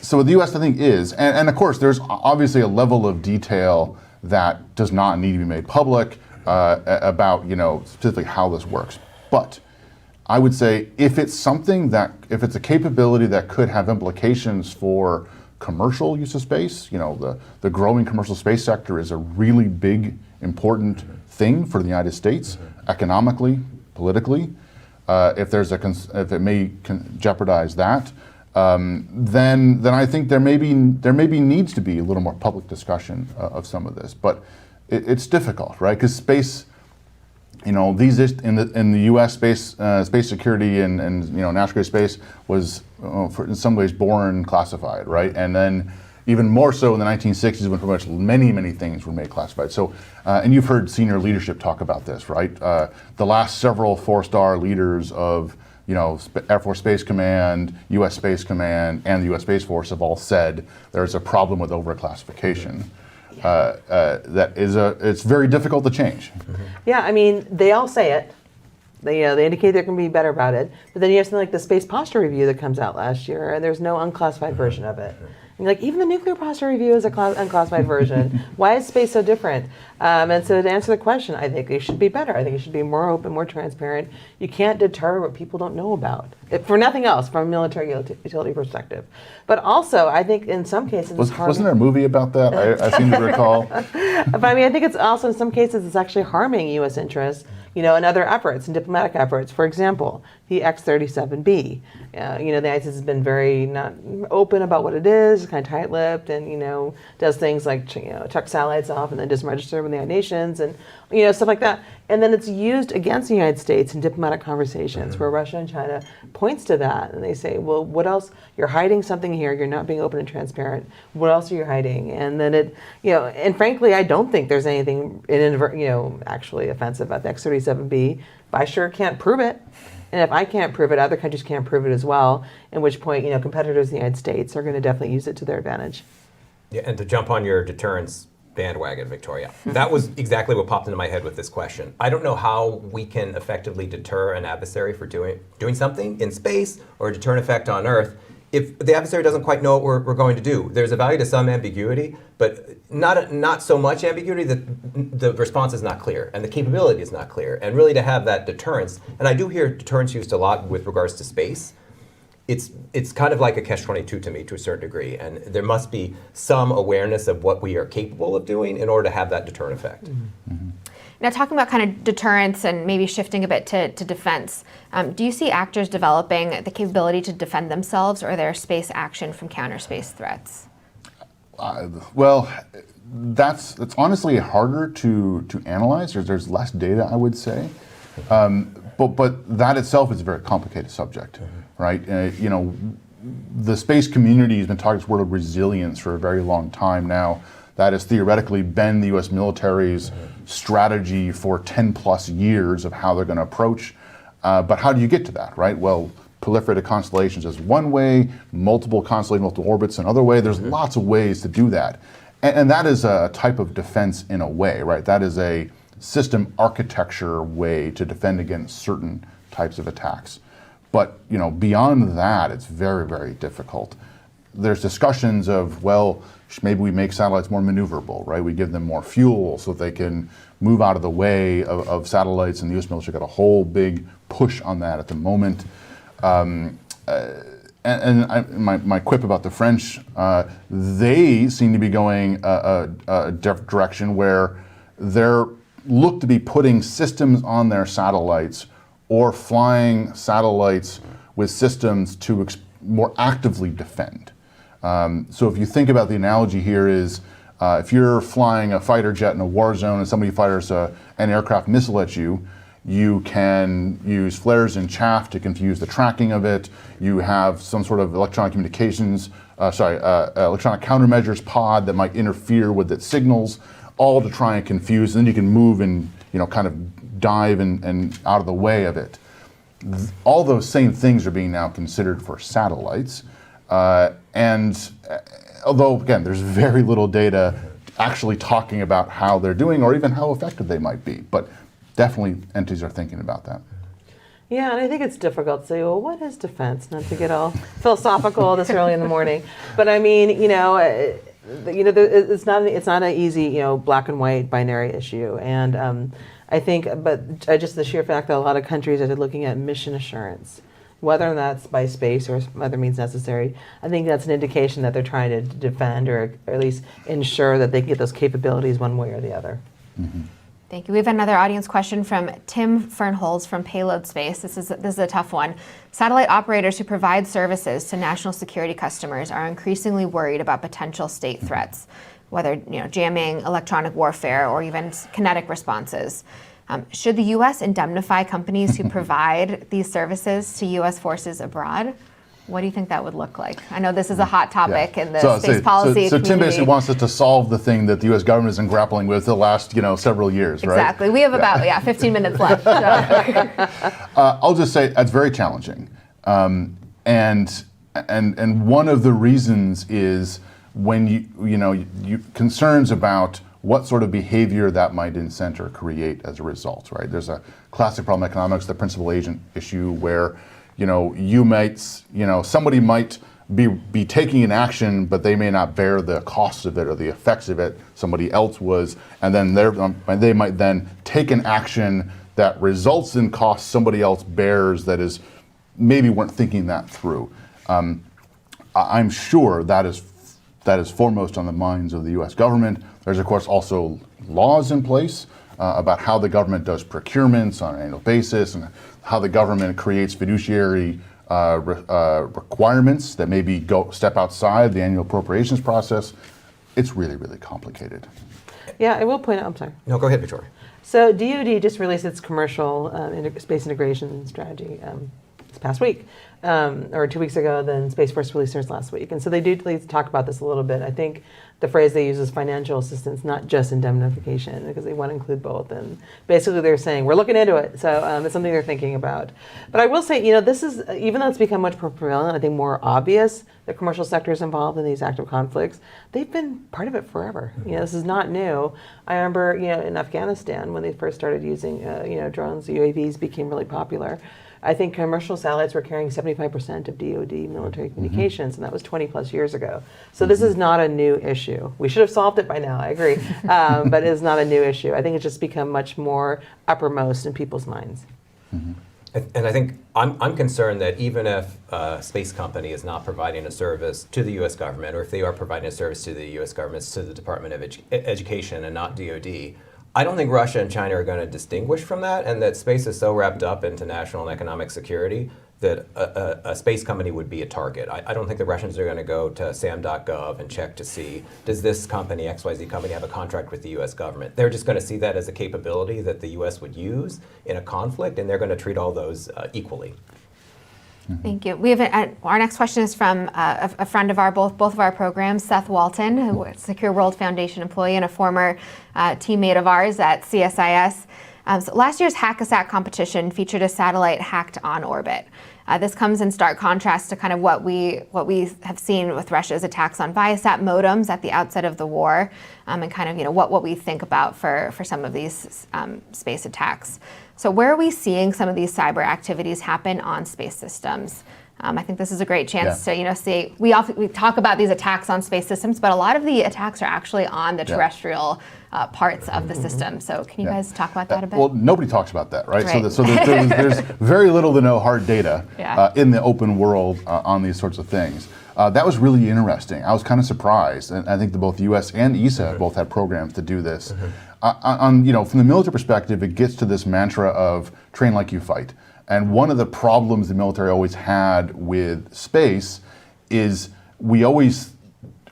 So the US, I think, is. And of course, there's obviously a level of detail that does not need to be made public about, specifically how this works. But I would say if it's a capability that could have implications for commercial use of space, the growing commercial space sector is a really big, important thing for the United States, economically, politically. if if it may jeopardize that, then I think there maybe needs to be a little more public discussion of some of this. But it's difficult, right? Because space, these in the U.S. space security and national security space was in some ways born classified, right? And then even more so in the 1960s when pretty much many things were made classified. So, and you've heard senior leadership talk about this, right? The last several 4-star leaders of Air Force Space Command, U.S. Space Command, and the U.S. Space Force have all said there's a problem with overclassification. It's very difficult to change. Yeah, I mean, they all say it. They indicate they're going to be better about it. But then you have something like the Space Posture Review that comes out last year, and there's no unclassified version of it. And even the Nuclear Posture Review is a unclassified version. Why is space so different? And so to answer the question, I think it should be better. I think it should be more open, more transparent. You can't deter what people don't know about, for nothing else, from a military utility perspective. But also, I think in some cases, wasn't there a movie about that? I seem to recall. But I mean, I think it's also in some cases it's actually harming U.S. interests, in other efforts, in diplomatic efforts. For example, the X-37B. The United States has been very not open about what it is, kind of tight-lipped, and does things like chuck satellites off and then doesn't register with the United Nations, and stuff like that. And then it's used against the United States in diplomatic conversations where Russia and China points to that, and they say, well, what else? You're hiding something here. You're not being open and transparent. What else are you hiding? And then and frankly, I don't think there's anything actually offensive about the X-37B, but I sure can't prove it. And if I can't prove it, other countries can't prove it as well, in which point, competitors in the United States are going to definitely use it to their advantage. Yeah, and to jump on your deterrence bandwagon, Victoria, that was exactly what popped into my head with this question. I don't know how we can effectively deter an adversary for doing something in space or a deterrent effect on Earth if the adversary doesn't quite know what we're going to do. There's a value to some ambiguity, but not so much ambiguity that the response is not clear and the capability is not clear. And really to have that deterrence, and I do hear deterrence used a lot with regards to space, it's kind of like a catch-22 to me to a certain degree, and there must be some awareness of what we are capable of doing in order to have that deterrent effect. Mm-hmm. Now, talking about kind of deterrence and maybe shifting a bit to defense, do you see actors developing the capability to defend themselves or their space action from counterspace threats? Well, that's honestly harder to analyze. There's less data, I would say. But that itself is a very complicated subject, right? The space community has been talking this word of resilience for a very long time now. That has theoretically been the U.S. military's strategy for 10 plus years of how they're going to approach. But how do you get to that, right? Well, proliferated constellations is one way, multiple constellations, multiple orbits another way. There's lots of ways to do that. And that is a type of defense in a way, right? That is a system architecture way to defend against certain types of attacks. But beyond that, it's very, very difficult. There's discussions of, well, maybe we make satellites more maneuverable, right? We give them more fuel so they can move out of the way of satellites, and the U.S. military got a whole big push on that at the moment. My quip about the French, they seem to be going a direction where they're look to be putting systems on their satellites or flying satellites with systems to more actively defend. So if you think about the analogy here is, if you're flying a fighter jet in a war zone and somebody fires an aircraft missile at you, you can use flares and chaff to confuse the tracking of it. You have some sort of electronic communications, electronic countermeasures pod that might interfere with its signals, all to try and confuse. And then you can move and kind of dive and out of the way of it. All those same things are being now considered for satellites. And although, again, there's very little data actually talking about how they're doing or even how effective they might be. But definitely entities are thinking about that. Yeah, and I think it's difficult to say, well, what is defense? Not to get all philosophical this early in the morning. But I mean, it's not an easy, black and white binary issue. And I think, but just the sheer fact that a lot of countries are looking at mission assurance, whether that's by space or other means necessary, I think that's an indication that they're trying to defend or at least ensure that they can get those capabilities one way or the other. Mm-hmm. Thank you. We have another audience question from Tim Fernholz from Payload Space. This is a tough one. Satellite operators who provide services to national security customers are increasingly worried about potential state threats, whether jamming, electronic warfare, or even kinetic responses. Should the U.S. indemnify companies who provide these services to U.S. forces abroad? What do you think that would look like? I know this is a hot topic in the space policy So Tim community. basically wants us to solve the thing that the U.S. government has been grappling with the last several years, right? Exactly. We have about 15 minutes left. So. I'll just say that's very challenging, and one of the reasons is when you concerns about what sort of behavior that might incent or create as a result, right? There's a classic problem in economics, the principal agent issue, where somebody might be taking an action, but they may not bear the costs of it or the effects of it. Somebody else was, and then they might then take an action that results in costs somebody else bears that is maybe weren't thinking that through. I'm sure that is foremost on the minds of the U.S. government. There's of course also laws in place about how the government does procurements on an annual basis and how the government creates fiduciary requirements that maybe step outside the annual appropriations process. It's really, really complicated. Yeah, I will point out, I'm sorry. No, go ahead, Victoria. So DoD just released its commercial space integration strategy this past week, or 2 weeks ago. Then Space Force released theirs last week. And so they do talk about this a little bit. I think the phrase they use is financial assistance, not just indemnification, because they want to include both. And basically they're saying, we're looking into it. So it's something they're thinking about. But I will say, this is, even though it's become much more prevalent, I think more obvious, the commercial sector is involved in these active conflicts. They've been part of it forever. This is not new. I remember, in Afghanistan, when they first started using, drones, UAVs became really popular. I think commercial satellites were carrying 75% of DoD military communications, and that was 20 plus years ago. So this is not a new issue. We should have solved it by now, I agree, but it is not a new issue. I think it's just become much more uppermost in people's minds. And I think I'm concerned that even if a space company is not providing a service to the U.S. government, or if they are providing a service to the U.S. government, to the Department of Education and not DoD, I don't think Russia and China are going to distinguish from that, and that space is so wrapped up into national and economic security that a space company would be a target. I don't think the Russians are going to go to sam.gov and check to see, does this company, XYZ company, have a contract with the U.S. government? They're just going to see that as a capability that the U.S. would use in a conflict, and they're going to treat all those equally. Thank you. We have our next question is from a friend of both of our programs, Seth Walton, who is a Secure World Foundation employee and a former teammate of ours at CSIS. So last year's Hack-A-Sat competition featured a satellite hacked on orbit. This comes in stark contrast to kind of what we have seen with Russia's attacks on Viasat modems at the outset of the war, and kind of what we think about for some of these space attacks. So where are we seeing some of these cyber activities happen on space systems? I think this is a great chance to see. We talk about these attacks on space systems, but a lot of the attacks are actually on the terrestrial parts of the system. So can you guys talk about that a bit? Well, nobody talks about that, right? So there's very little to no hard data in the open world on these sorts of things. That was really interesting. I was kind of surprised, and I think that both U.S. and ESA both had programs to do this. From the military perspective, it gets to this mantra of train like you fight. And one of the problems the military always had with space is we always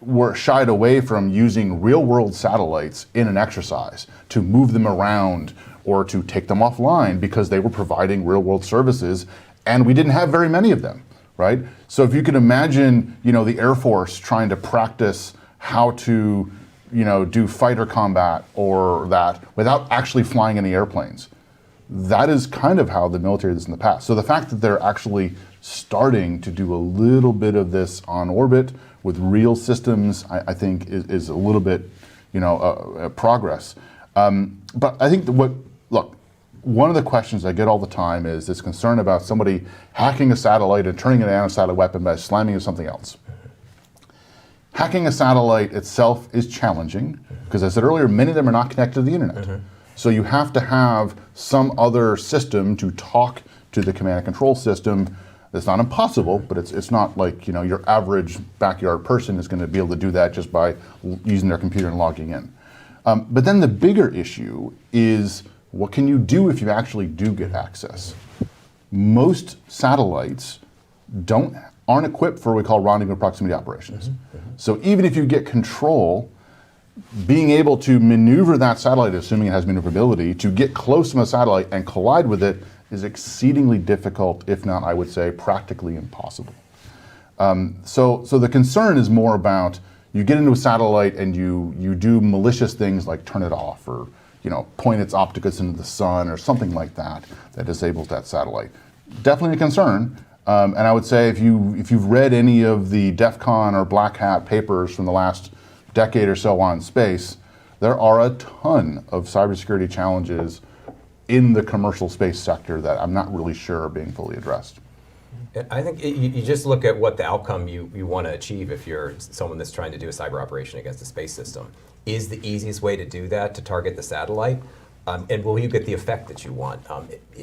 were shied away from using real-world satellites in an exercise to move them around or to take them offline because they were providing real-world services, and we didn't have very many of them, right? So if you can imagine, the Air Force trying to practice how to, do fighter combat or that without actually flying any airplanes. That is kind of how the military did this in the past. So the fact that they're actually starting to do a little bit of this on orbit with real systems, I think is a little bit, progress. But I think one of the questions I get all the time is this concern about somebody hacking a satellite and turning it into a satellite weapon by slamming it into something else. Hacking a satellite itself is challenging because, as I said earlier, many of them are not connected to the internet. So you have to have some other system to talk to the command and control system. It's not impossible, but it's not like your average backyard person is going to be able to do that just by using their computer and logging in. But then the bigger issue is, what can you do if you actually do get access? Most satellites aren't equipped for what we call rendezvous proximity operations. So even if you get control, being able to maneuver that satellite, assuming it has maneuverability, to get close to a satellite and collide with it is exceedingly difficult, if not, I would say, practically impossible. So the concern is more about, you get into a satellite and you do malicious things like turn it off, or point its opticus into the sun or something like that disables that satellite. Definitely a concern. And I would say if you've read any of the DEF CON or Black Hat papers from the last decade or so on space, there are a ton of cybersecurity challenges in the commercial space sector that I'm not really sure are being fully addressed. I think you just look at what the outcome you want to achieve if you're someone that's trying to do a cyber operation against a space system. Is the easiest way to do that to target the satellite? And will you get the effect that you want?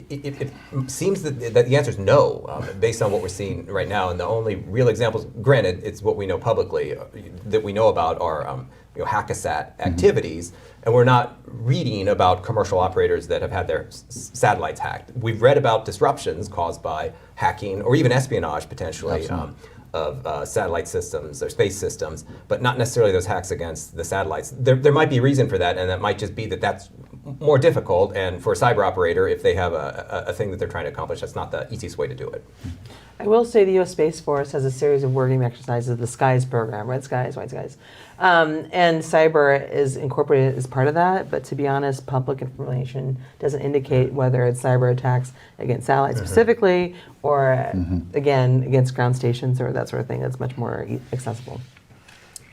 It seems that the answer is no, based on what we're seeing right now. And the only real examples, granted, it's what we know publicly, that we know about are hack-a-sat activities, and we're not reading about commercial operators that have had their satellites hacked. We've read about disruptions caused by hacking or even espionage, potentially, of satellite systems or space systems, but not necessarily those hacks against the satellites. There might be a reason for that, and that might just be that that's more difficult, and for a cyber operator, if they have a thing that they're trying to accomplish, that's not the easiest way to do it. I will say the U.S. Space Force has a series of working exercises, the SKIES program, red skies, white skies. And cyber is incorporated as part of that, but to be honest, public information doesn't indicate whether it's cyber attacks against satellites specifically, or again, against ground stations or that sort of thing. That's much more accessible.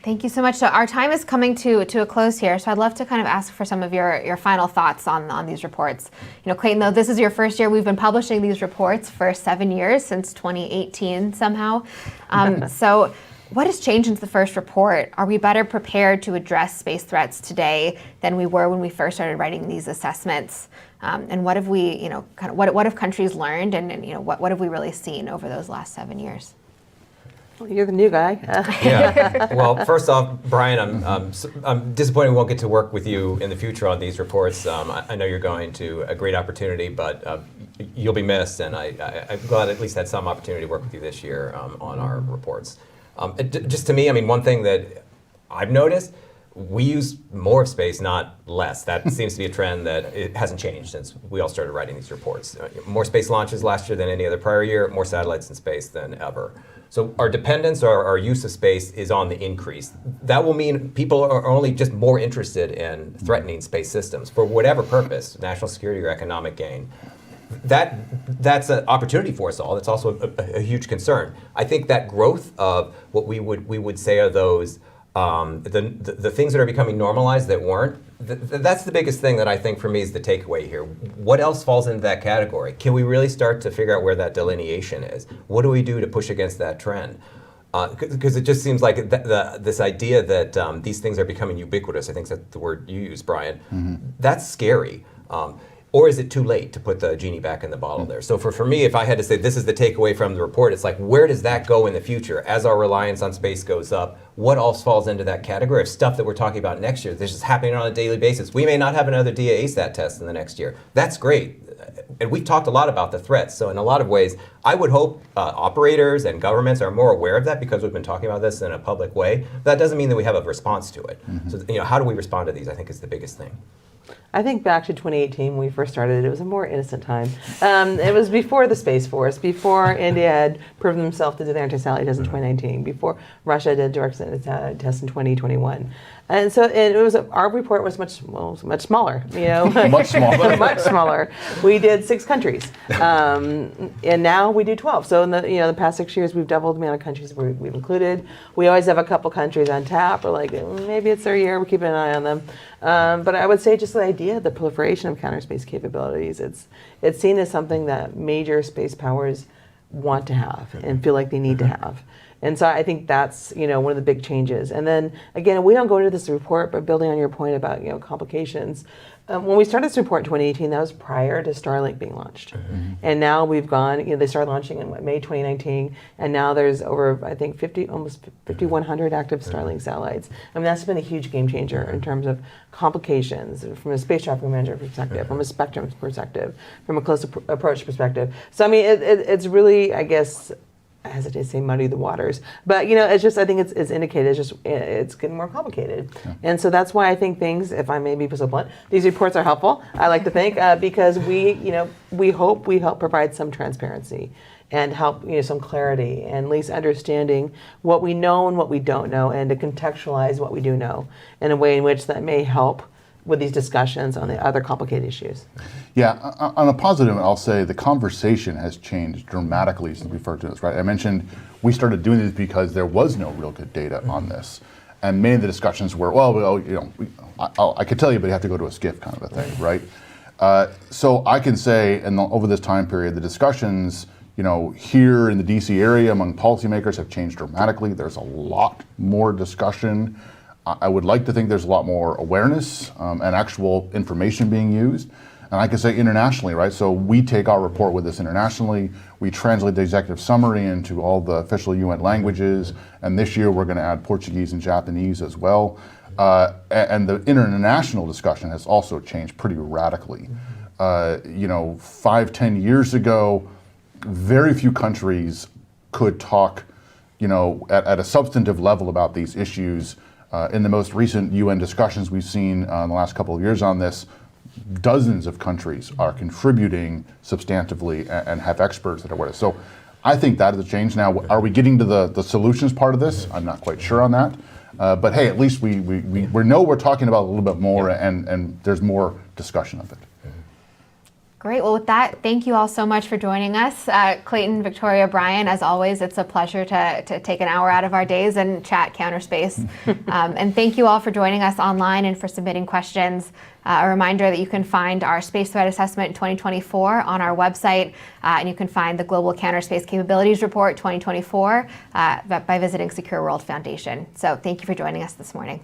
Thank you so much. So our time is coming to a close here, so I'd love to kind of ask for some of your final thoughts on these reports. Clayton, though this is your first year, we've been publishing these reports for 7 years, since 2018 somehow. So what has changed since the first report? Are we better prepared to address space threats today than we were when we first started writing these assessments? And what have we, what have countries learned, and what have we really seen over those last 7 years? Well, you're the new guy. Yeah. Well, first off, Brian, I'm disappointed we won't get to work with you in the future on these reports. I know you're going to a great opportunity, but you'll be missed, and I'm glad I at least had some opportunity to work with you this year on our reports. Just to me, one thing that I've noticed, we use more of space, not less. That seems to be a trend that it hasn't changed since we all started writing these reports. More space launches last year than any other prior year, more satellites in space than ever. So our dependence or our use of space is on the increase. That will mean people are only just more interested in threatening space systems for whatever purpose, national security or economic gain. That's an opportunity for us all. It's also a huge concern. I think that growth of what we would say are those the things that are becoming normalized that weren't, that's the biggest thing that I think for me is the takeaway here. What else falls into that category? Can we really start to figure out where that delineation is? What do we do to push against that trend? Because it just seems like this idea that these things are becoming ubiquitous, I think that's the word you use, Brian, that's scary. Or is it too late to put the genie back in the bottle there? So for me, if I had to say this is the takeaway from the report, it's like, where does that go in the future? As our reliance on space goes up, what else falls into that category of stuff that we're talking about next year? This is happening on a daily basis. We may not have another DA ASAT test in the next year. That's great. And we've talked a lot about the threats. So in a lot of ways, I would hope operators and governments are more aware of that because we've been talking about this in a public way. That doesn't mean that we have a response to it. So how do we respond to these, I think, is the biggest thing. I think back to 2018 when we first started, it was a more innocent time. It was before the Space Force, before India had proven themselves to do their anti-satellite test in 2019, before Russia did direct test in 2021. And so it was our report was much smaller, Much smaller. much smaller. We did 6 countries, and now we do 12. So in the past 6 years, we've doubled the amount of countries we've included. We always have a couple countries on tap. We're like, maybe it's their year. We're keeping an eye on them. But I would say just the idea of the proliferation of counterspace capabilities, it's seen as something that major space powers want to have and feel like they need to have. And so I think that's, one of the big changes. And then again, we don't go into this report, but building on your point about, complications, when we started this report in 2018, that was prior to Starlink being launched. And now we've gone, they started launching in May 2019, and now there's over, I think, almost 5,100 active Starlink satellites. I mean, that's been a huge game changer in terms of complications from a space traffic management perspective, from a spectrum perspective, from a close approach perspective. So, I mean, it's really, I guess, I hesitate to say muddy the waters, but it's just, I think it's indicated, it's getting more complicated. And so that's why I think things, if I may be so blunt, these reports are helpful, I like to think, because we hope we help provide some transparency and help, some clarity and at least understanding what we know and what we don't know, and to contextualize what we do know in a way in which that may help with these discussions on the other complicated issues. Yeah, on a positive, I'll say the conversation has changed dramatically since we first did this, right? I mentioned we started doing this because there was no real good data on this. And many of the discussions were, I could tell you, but you have to go to a SCIF kind of a thing, right? So I can say, over this time period, the discussions, here in the DC area among policymakers have changed dramatically. There's a lot more discussion. I would like to think there's a lot more awareness and actual information being used. And I can say internationally, right? So we take our report with us internationally. We translate the executive summary into all the official UN languages. And this year we're going to add Portuguese and Japanese as well. And the international discussion has also changed pretty radically. 5-10 years ago, very few countries could talk, at a substantive level about these issues. In the most recent UN discussions we've seen in the last couple of years on this, dozens of countries are contributing substantively and have experts that are with us. So I think that is a change. Now, are we getting to the solutions part of this? I'm not quite sure on that. But hey, at least we know we're talking about a little bit more, and there's more discussion of it. Great. Well, with that, thank you all so much for joining us. Clayton, Victoria, Brian, as always, it's a pleasure to take an hour out of our days and chat Counterspace. And thank you all for joining us online and for submitting questions. A reminder that you can find our Space Threat Assessment 2024 on our website, and you can find the Global Counterspace Capabilities Report 2024 by visiting Secure World Foundation. So thank you for joining us this morning.